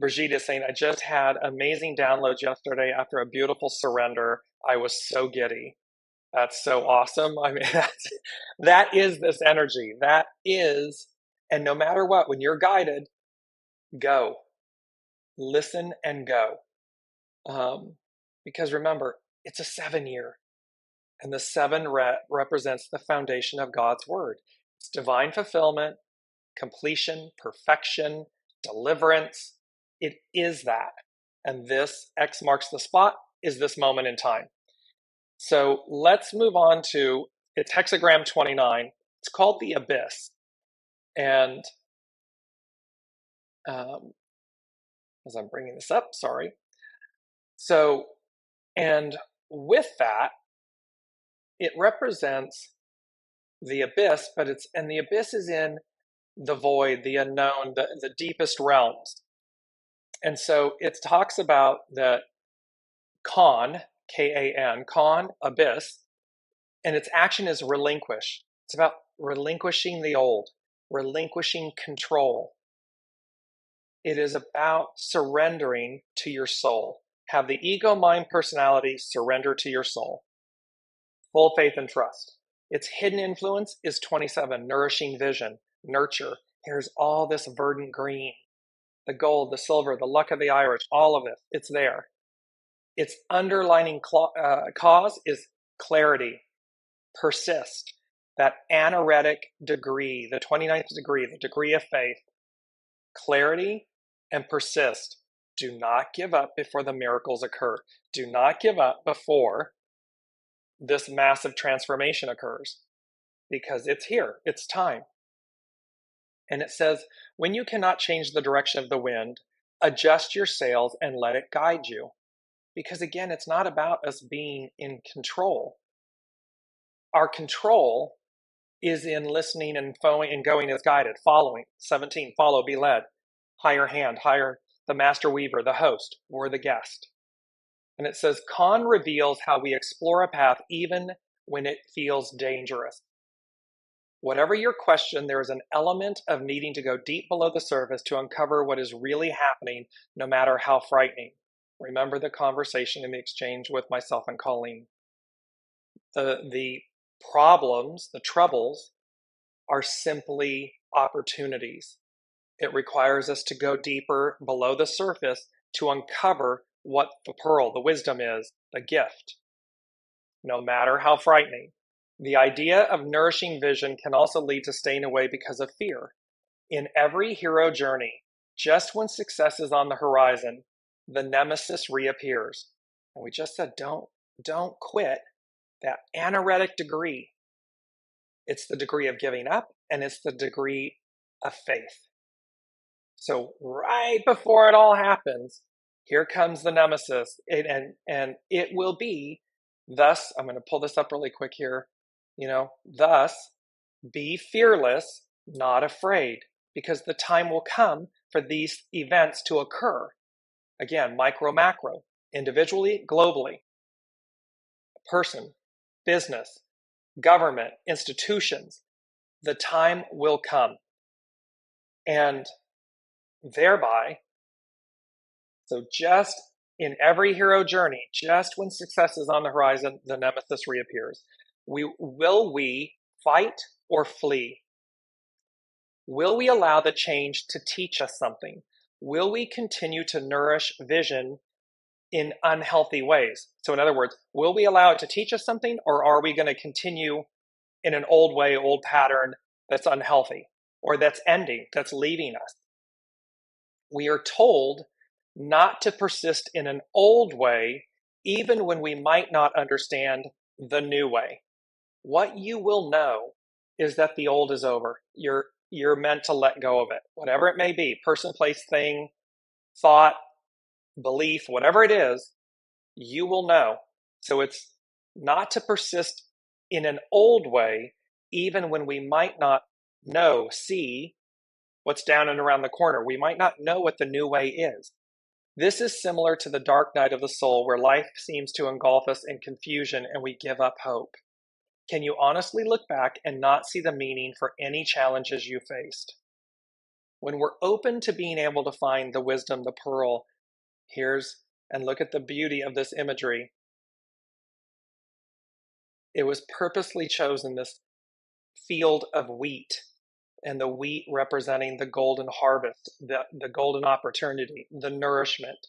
Brigitte is saying, I just had amazing downloads yesterday after a beautiful surrender. I was so giddy. That's so awesome. I mean, that is this energy. That is, and no matter what, when you're guided, go. Listen and go. Because remember, it's a 7-year. And the 7 represents the foundation of God's word. It's divine fulfillment, completion, perfection, deliverance. It is that. And this X marks the spot is this moment in time. So let's move on to, it's hexagram 29. It's called the abyss. And as I'm bringing this up, sorry. So, and with that, it represents the abyss, but the abyss is in the void, the unknown, the deepest realms. And so it talks about that Khan, K-A-N, Khan, abyss, and its action is relinquish. It's about relinquishing the old, relinquishing control. It is about surrendering to your soul. Have the ego, mind, personality surrender to your soul. Full faith and trust. Its hidden influence is 27, nourishing vision, nurture. Here's all this verdant green, the gold, the silver, the luck of the Irish, all of it. It's there. Its underlining cause is clarity, persist. That anaretic degree, the 29th degree, the degree of faith, clarity and persist. Do not give up before the miracles occur. Do not give up before this massive transformation occurs, because it's here, it's time. And it says, when you cannot change the direction of the wind, adjust your sails and let it guide you. Because again, it's not about us being in control. Our control is in listening and going as guided, following. 17, follow, be led. Higher hand, higher, the master weaver, the host, or the guest. And it says, Khan reveals how we explore a path even when it feels dangerous. Whatever your question, there is an element of needing to go deep below the surface to uncover what is really happening, no matter how frightening. Remember the conversation and the exchange with myself and Colleen. The problems, the troubles, are simply opportunities. It requires us to go deeper below the surface to uncover what the pearl, the wisdom is, the gift, no matter how frightening. The idea of nourishing vision can also lead to staying away because of fear. In every hero journey, just when success is on the horizon, the nemesis reappears. And we just said, don't quit that anaretic degree. It's the degree of giving up, and it's the degree of faith. So right before it all happens, here comes the nemesis, and it will be, thus, I'm going to pull this up really quick here, thus, be fearless, not afraid, because the time will come for these events to occur. Again, micro, macro, individually, globally, person, business, government, institutions. The time will come. And thereby, so just in every hero journey, just when success is on the horizon, the nemesis reappears. Will we fight or flee? Will we allow the change to teach us something? Will we continue to nourish vision in unhealthy ways? So in other words, will we allow it to teach us something, or are we going to continue in an old way, old pattern that's unhealthy, or that's ending, that's leaving us? We are told not to persist in an old way, even when we might not understand the new way. What you will know is that the old is over. You're meant to let go of it, whatever it may be, person, place, thing, thought, belief, whatever it is, you will know. So it's not to persist in an old way, even when we might not see what's down and around the corner. We might not know what the new way is. This is similar to the dark night of the soul, where life seems to engulf us in confusion and we give up hope. Can you honestly look back and not see the meaning for any challenges you faced? When we're open to being able to find the wisdom, the pearl, and look at the beauty of this imagery. It was purposely chosen, this field of wheat, and the wheat representing the golden harvest, the golden opportunity, the nourishment.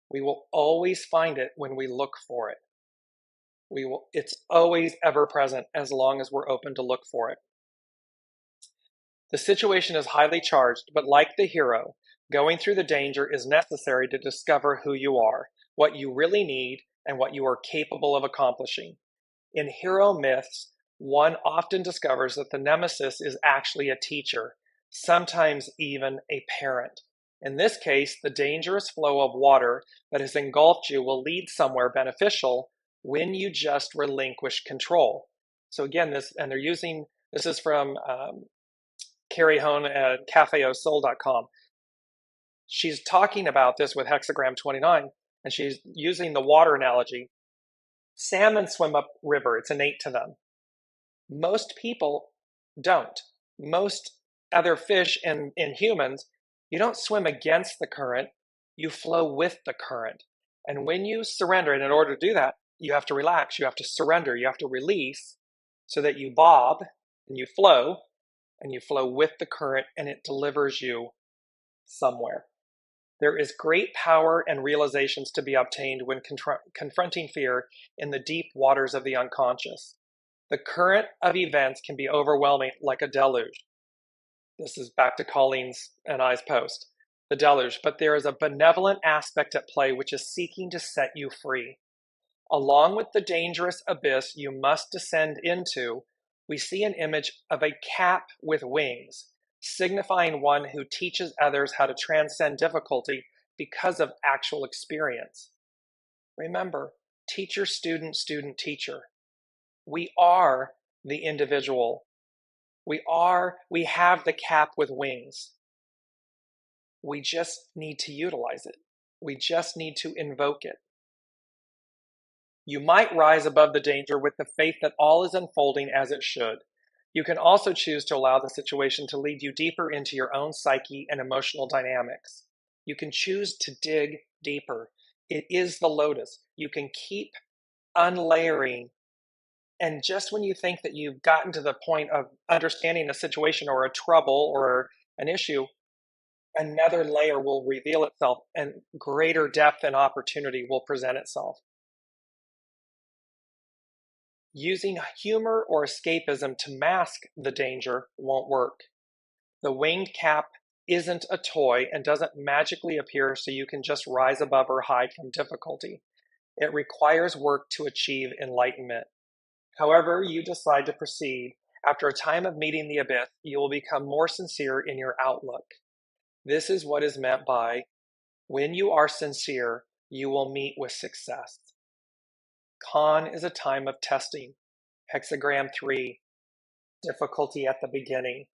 We will always find it when we look for it. It's always ever present as long as we're open to look for it. The situation is highly charged, but like the hero, going through the danger is necessary to discover who you are, what you really need, and what you are capable of accomplishing. In hero myths, one often discovers that the nemesis is actually a teacher, sometimes even a parent. In this case, the dangerous flow of water that has engulfed you will lead somewhere beneficial when you just relinquish control. So again, this is from Carrie Hone at cafeausoul.com. She's talking about this with hexagram 29, and she's using the water analogy. Salmon swim up river. It's innate to them. Most people don't. Most other fish and humans, you don't swim against the current. You flow with the current. And when you surrender, and in order to do that, you have to relax. You have to surrender. You have to release so that you bob and you flow with the current, and it delivers you somewhere. There is great power and realizations to be obtained when confronting fear in the deep waters of the unconscious. The current of events can be overwhelming, like a deluge. This is back to Colleen's and I's post, the deluge. But there is a benevolent aspect at play which is seeking to set you free. Along with the dangerous abyss you must descend into, we see an image of a cap with wings, signifying one who teaches others how to transcend difficulty because of actual experience. Remember, teacher, student, student, teacher. We are the individual. We have the cap with wings. We just need to utilize it. We just need to invoke it. You might rise above the danger with the faith that all is unfolding as it should. You can also choose to allow the situation to lead you deeper into your own psyche and emotional dynamics. You can choose to dig deeper. It is the lotus. You can keep unlayering. And just when you think that you've gotten to the point of understanding a situation or a trouble or an issue, another layer will reveal itself and greater depth and opportunity will present itself. Using humor or escapism to mask the danger won't work. The winged cap isn't a toy and doesn't magically appear so you can just rise above or hide from difficulty. It requires work to achieve enlightenment. However you decide to proceed, after a time of meeting the abyss, you will become more sincere in your outlook. This is what is meant by, when you are sincere, you will meet with success. Con is a time of testing. Hexagram 3, difficulty at the beginning.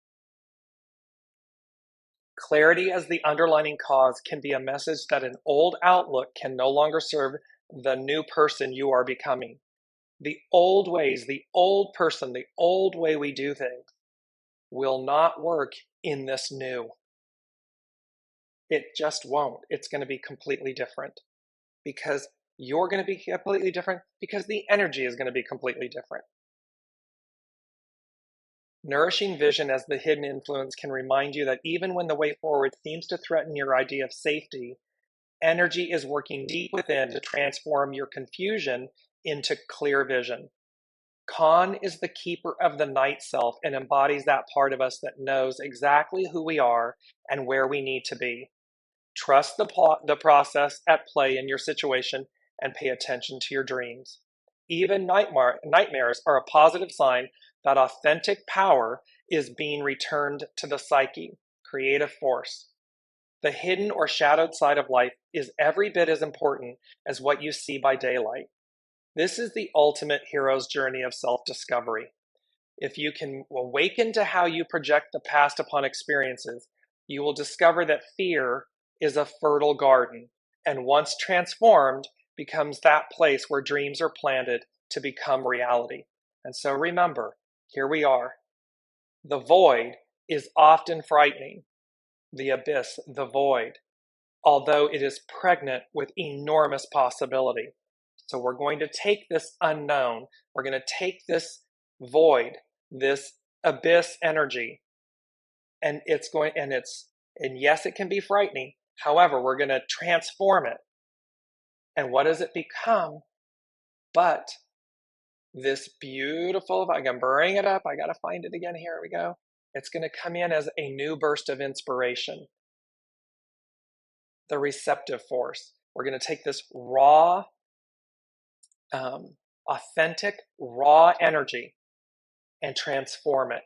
Clarity as the underlining cause can be a message that an old outlook can no longer serve the new person you are becoming. The old ways, the old person, the old way we do things will not work in this new. It just won't. It's going to be completely different because you're going to be completely different because the energy is going to be completely different. Nourishing vision as the hidden influence can remind you that even when the way forward seems to threaten your idea of safety, energy is working deep within to transform your confusion into clear vision. Con is the keeper of the night self and embodies that part of us that knows exactly who we are and where we need to be. Trust the process at play in your situation and pay attention to your dreams. Even nightmares are a positive sign that authentic power is being returned to the psyche, creative force. The hidden or shadowed side of life is every bit as important as what you see by daylight. This is the ultimate hero's journey of self-discovery. If you can awaken to how you project the past upon experiences, you will discover that fear is a fertile garden, and once transformed, becomes that place where dreams are planted to become reality. And so remember, here we are. The void is often frightening. The abyss, the void, although it is pregnant with enormous possibility. So we're going to take this unknown, we're going to take this void, this abyss energy, and yes, it can be frightening. However, we're going to transform it. And what does it become? But this beautiful, if I can bring it up, I got to find it again. Here we go. It's going to come in as a new burst of inspiration. The receptive force. We're going to take this raw, authentic, raw energy and transform it.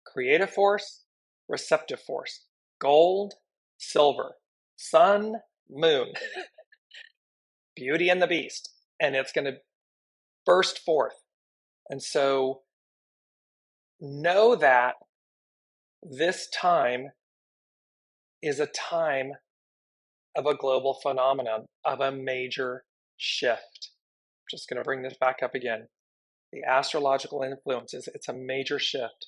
Creative force, receptive force. Gold, silver, sun, moon. Beauty and the Beast. And it's going to burst forth. And so know that this time is a time of a global phenomenon, of a major shift. I'm just going to bring this back up again. The astrological influences, it's a major shift.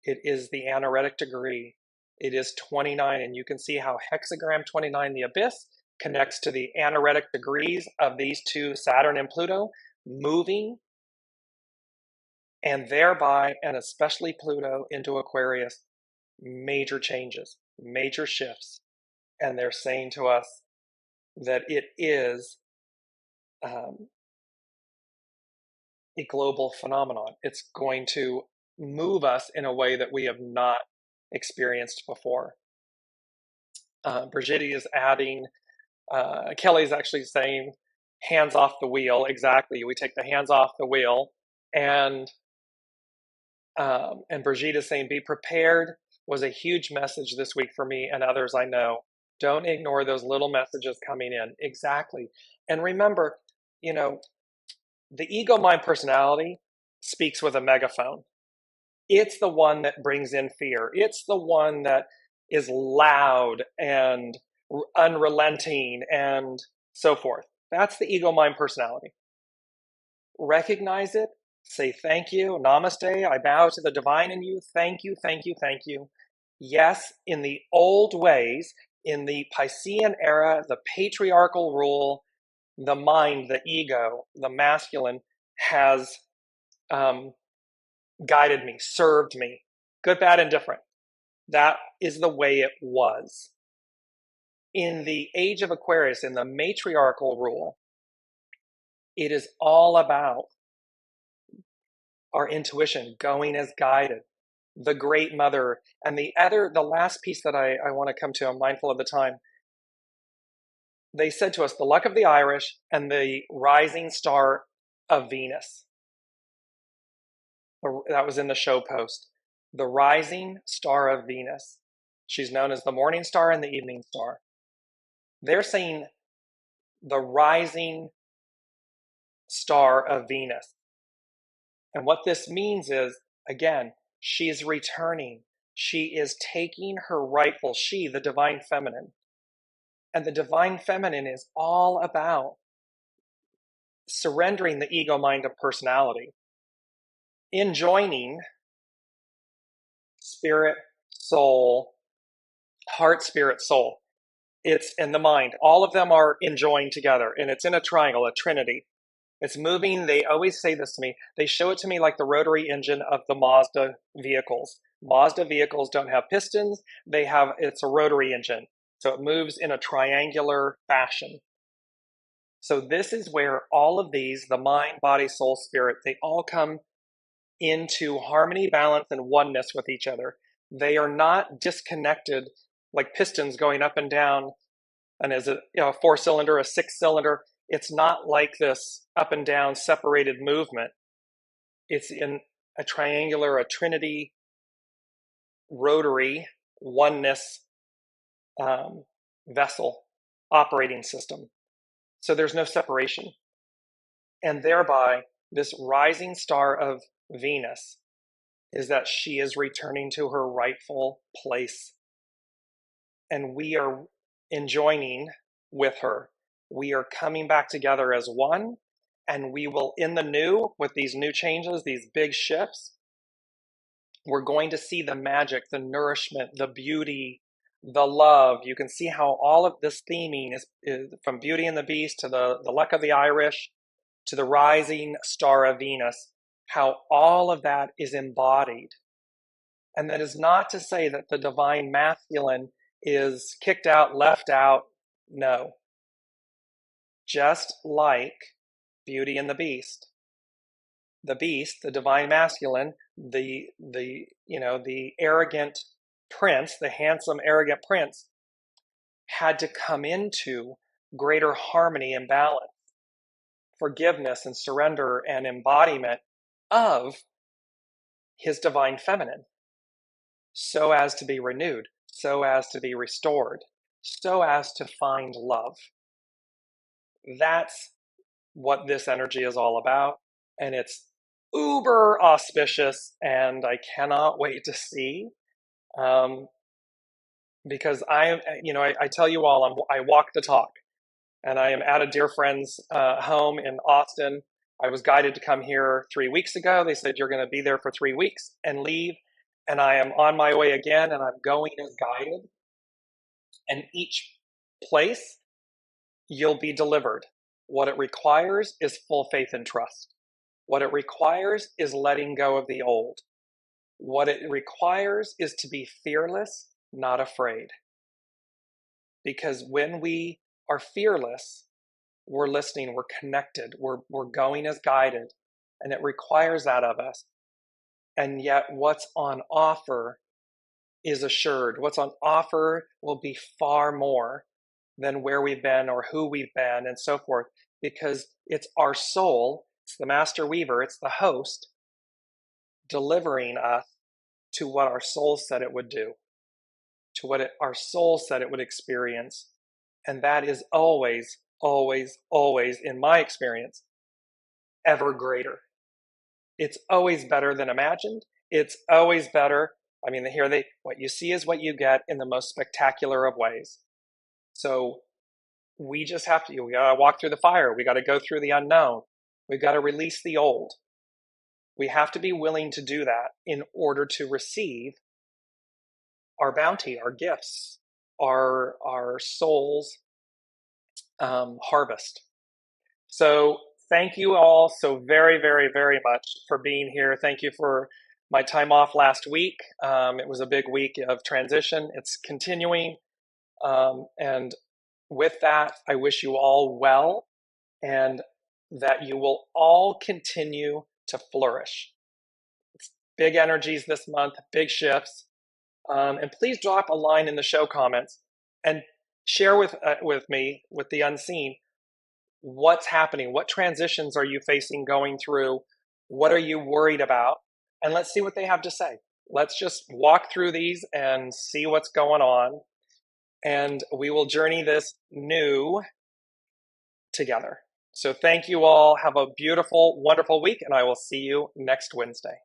It is the anaretic degree. It is 29, and you can see how hexagram 29, the abyss, connects to the anaretic degrees of these two, Saturn and Pluto, moving, and thereby, and especially Pluto into Aquarius, major changes, major shifts. And they're saying to us that it is a global phenomenon. It's going to move us in a way that we have not experienced before. Brigitte is adding, Kelly's actually saying, hands off the wheel. Exactly. We take the hands off the wheel. And Brigitte is saying, be prepared was a huge message this week for me and others I know. Don't ignore those little messages coming in. Exactly. And remember, the ego mind personality speaks with a megaphone. It's the one that brings in fear. It's the one that is loud and unrelenting and so forth. That's the ego mind personality. Recognize it. Say thank you. Namaste. I bow to the divine in you. Thank you, thank you, thank you. Yes, in the old ways, in the Piscean era, the patriarchal rule, the mind, the ego, the masculine has guided me, served me, good, bad, and different. That is the way it was. in the age of Aquarius, in the matriarchal rule, it is all about our intuition, going as guided, the great mother. And the last piece that I want to come to, I'm mindful of the time. They said to us, the luck of the Irish and the rising star of Venus. That was in the show post. The rising star of Venus. She's known as the morning star and the evening star. They're saying the rising star of Venus. And what this means is, again, she's returning. She is taking her rightful, the divine feminine. And the divine feminine is all about surrendering the ego, mind, and personality, enjoining spirit, soul, heart, spirit, soul. It's in the mind. All of them are enjoying together, and it's in a triangle, a trinity. It's moving. They always say this to me. They show it to me like the rotary engine of the Mazda vehicles. Mazda vehicles don't have pistons. It's a rotary engine. So it moves in a triangular fashion. So this is where all of these, the mind, body, soul, spirit, they all come into harmony, balance, and oneness with each other. They are not disconnected like pistons going up and down. And as a 4-cylinder, a 6-cylinder, it's not like this up and down separated movement. It's in a triangular, a trinity, rotary, oneness vessel operating system. So there's no separation. And thereby, this rising star of Venus is that she is returning to her rightful place. And we are enjoining with her. We are coming back together as one, and we will, in the new, with these new changes, these big shifts, we're going to see the magic, the nourishment, the beauty, the love. You can see how all of this theming is from Beauty and the Beast to the luck of the Irish to the rising star of Venus, how all of that is embodied. And that is not to say that the divine masculine is kicked out, left out. No. Just like Beauty and the Beast, the divine masculine, the arrogant prince, the handsome, arrogant prince, had to come into greater harmony and balance, forgiveness and surrender and embodiment of his divine feminine, so as to be renewed, so as to be restored, so as to find love. That's what this energy is all about, and it's uber auspicious, and I cannot wait to see, because I tell you all, I walk the talk, and I am at a dear friend's home in Austin. I was guided to come here 3 weeks ago. They said, you're going to be there for 3 weeks and leave, and I am on my way again, and I'm going as guided, and each place you'll be delivered. What it requires is full faith and trust. What it requires is letting go of the old. What it requires is to be fearless, not afraid. Because when we are fearless, we're listening, we're connected, we're going as guided, and it requires that of us. And yet what's on offer is assured. What's on offer will be far more than where we've been or who we've been and so forth, because it's our soul, it's the master weaver, it's the host delivering us to what our soul said it would do, to what our soul said it would experience. And that is always, always, always, in my experience, ever greater. It's always better than imagined. It's always better. I mean, what you see is what you get in the most spectacular of ways. So we just have to, we got to walk through the fire. We got to go through the unknown. We've got to release the old. We have to be willing to do that in order to receive our bounty, our gifts, our soul's harvest. So thank you all so very, very, very much for being here. Thank you for my time off last week. It was a big week of transition. It's continuing. And with that, I wish you all well and that you will all continue to flourish. It's big energies this month, big shifts. And please drop a line in the show comments and share with me, with the unseen, what's happening. What transitions are you facing, going through? What are you worried about? And let's see what they have to say. Let's just walk through these and see what's going on. And we will journey this new together. So thank you all. Have a beautiful, wonderful week, and I will see you next Wednesday.